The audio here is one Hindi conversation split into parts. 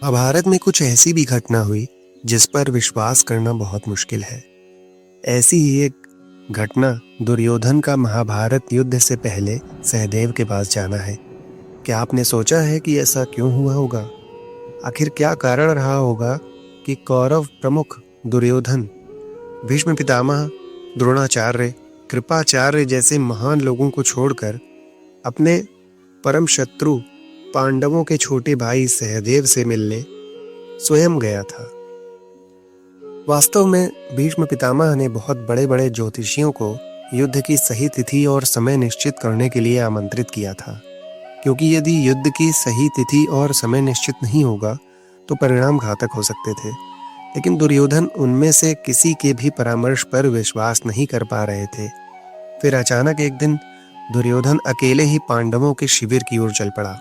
महाभारत में कुछ ऐसी भी घटना हुई जिस पर विश्वास करना बहुत मुश्किल है। ऐसी ही एक घटना दुर्योधन का महाभारत युद्ध से पहले सहदेव के पास जाना है। क्या आपने सोचा है कि ऐसा क्यों हुआ होगा? आखिर क्या कारण रहा होगा कि कौरव प्रमुख दुर्योधन भीष्म पितामह, द्रोणाचार्य, कृपाचार्य जैसे महान लोगों को छोड़कर अपने परम शत्रु पांडवों के छोटे भाई सहदेव से मिलने स्वयं गया था। वास्तव में भीष्म पितामह ने बहुत बड़े बड़े ज्योतिषियों को युद्ध की सही तिथि और समय निश्चित करने के लिए आमंत्रित किया था, क्योंकि यदि युद्ध की सही तिथि और समय निश्चित नहीं होगा तो परिणाम घातक हो सकते थे। लेकिन दुर्योधन उनमें से किसी के भी परामर्श पर विश्वास नहीं कर पा रहे थे। फिर अचानक एक दिन दुर्योधन अकेले ही पांडवों के शिविर की ओर चल पड़ा।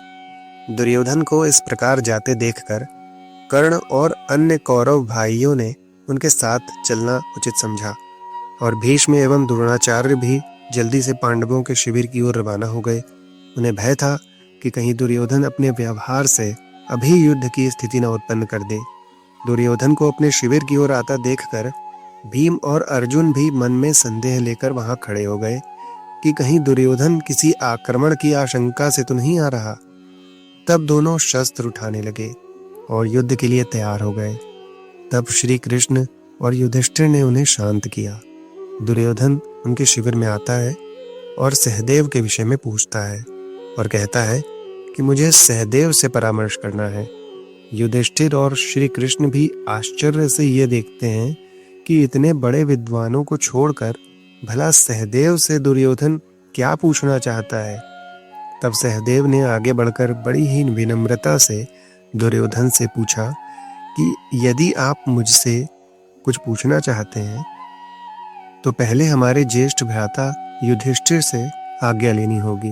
दुर्योधन को इस प्रकार जाते देखकर कर्ण और अन्य कौरव भाइयों ने उनके साथ चलना उचित समझा और भीष्म एवं द्रोणाचार्य भी जल्दी से पांडवों के शिविर की ओर रवाना हो गए। उन्हें भय था कि कहीं दुर्योधन अपने व्यवहार से अभी युद्ध की स्थिति न उत्पन्न कर दे। दुर्योधन को अपने शिविर की ओर आता देखकर भीम और अर्जुन भी मन में संदेह लेकर वहां खड़े हो गए कि कहीं दुर्योधन किसी आक्रमण की आशंका से तो नहीं आ रहा। तब दोनों शस्त्र उठाने लगे और युद्ध के लिए तैयार हो गए। तब श्री कृष्ण और युधिष्ठिर ने उन्हें शांत किया। दुर्योधन उनके शिविर में आता है और सहदेव के विषय में पूछता है और कहता है कि मुझे सहदेव से परामर्श करना है। युधिष्ठिर और श्री कृष्ण भी आश्चर्य से ये देखते हैं कि इतने बड़े विद्वानों को छोड़कर भला सहदेव से दुर्योधन क्या पूछना चाहता है। तब सहदेव ने आगे बढ़कर बड़ी ही विनम्रता से दुर्योधन से पूछा कि यदि आप मुझसे कुछ पूछना चाहते हैं तो पहले हमारे ज्येष्ठ भ्राता युधिष्ठिर से आज्ञा लेनी होगी।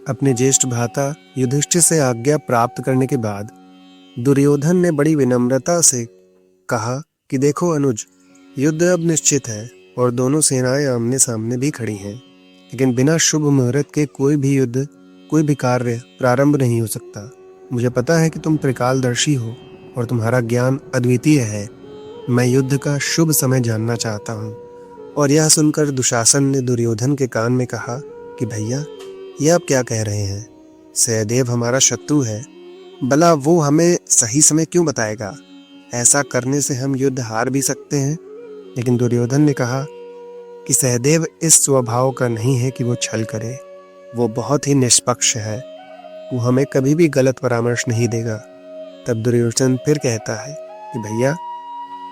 अपने ज्येष्ठ भ्राता युधिष्ठिर से आज्ञा प्राप्त करने के बाद दुर्योधन ने बड़ी विनम्रता से कहा कि देखो अनुज, युद्ध अब निश्चित है और दोनों सेनाएं आमने सामने भी खड़ी हैं, लेकिन बिना शुभ मुहूर्त के कोई भी युद्ध, कोई भी कार्य प्रारंभ नहीं हो सकता। मुझे पता है कि तुम त्रिकालदर्शी हो और तुम्हारा ज्ञान अद्वितीय है। मैं युद्ध का शुभ समय जानना चाहता हूँ। और यह सुनकर दुशासन ने दुर्योधन के कान में कहा कि भैया, ये आप क्या कह रहे हैं? सहदेव हमारा शत्रु है, भला वो हमें सही समय क्यों बताएगा? ऐसा करने से हम युद्ध हार भी सकते हैं। लेकिन दुर्योधन ने कहा कि सहदेव इस स्वभाव का नहीं है कि वो छल करे। वो बहुत ही निष्पक्ष है, वो हमें कभी भी गलत परामर्श नहीं देगा। तब दुर्योधन फिर कहता है कि भैया,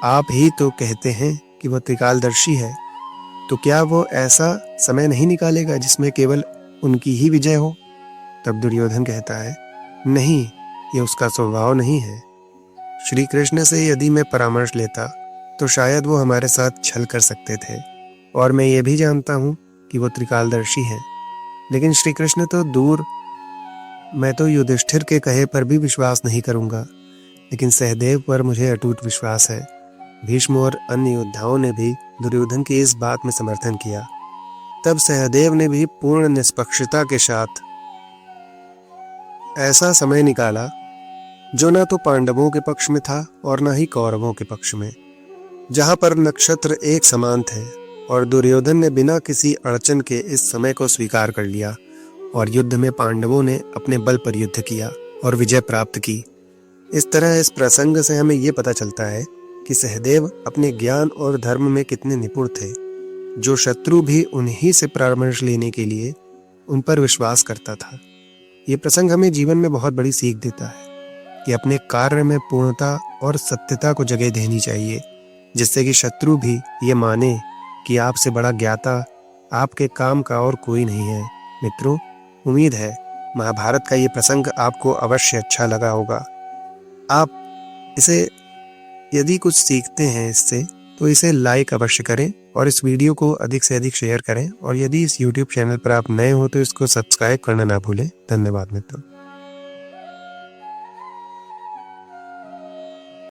आप ही तो कहते हैं कि वो त्रिकालदर्शी है, तो क्या वो ऐसा समय नहीं निकालेगा जिसमें केवल उनकी ही विजय हो? तब दुर्योधन कहता है, नहीं, ये उसका स्वभाव नहीं है। श्री कृष्ण से यदि मैं परामर्श लेता तो शायद वो हमारे साथ छल कर सकते थे, और मैं ये भी जानता हूँ कि वो त्रिकालदर्शी हैं। लेकिन श्री कृष्ण तो दूर, मैं तो युधिष्ठिर के कहे पर भी विश्वास नहीं करूंगा, लेकिन सहदेव पर मुझे अटूट विश्वास है। भीष्म और अन्य योद्धाओं ने भी दुर्योधन की इस बात में समर्थन किया। तब सहदेव ने भी पूर्ण निष्पक्षता के साथ ऐसा समय निकाला जो न तो पांडवों के पक्ष में था और न ही कौरवों के पक्ष में, जहां पर नक्षत्र एक समान थे। और दुर्योधन ने बिना किसी अड़चन के इस समय को स्वीकार कर लिया और युद्ध में पांडवों ने अपने बल पर युद्ध किया और विजय प्राप्त की। इस तरह इस प्रसंग से हमें ये पता चलता है कि सहदेव अपने ज्ञान और धर्म में कितने निपुण थे। जो शत्रु भी उन्हीं से परामर्श लेने के लिए उन पर विश्वास करता था। ये प्रसंग हमें जीवन में बहुत बड़ी सीख देता है कि अपने कार्य में पूर्णता और सत्यता को जगह देनी चाहिए, जिससे कि शत्रु भी ये माने कि आपसे बड़ा ज्ञाता आपके काम का और कोई नहीं है। मित्रों, उम्मीद है महाभारत का ये प्रसंग आपको अवश्य अच्छा लगा होगा। आप इसे यदि कुछ सीखते हैं इससे, तो इसे लाइक अवश्य करें और इस वीडियो को अधिक से अधिक शेयर करें। और यदि इस YouTube चैनल पर आप नए हो तो इसको सब्सक्राइब करना ना भूलें। धन्यवाद मित्रों।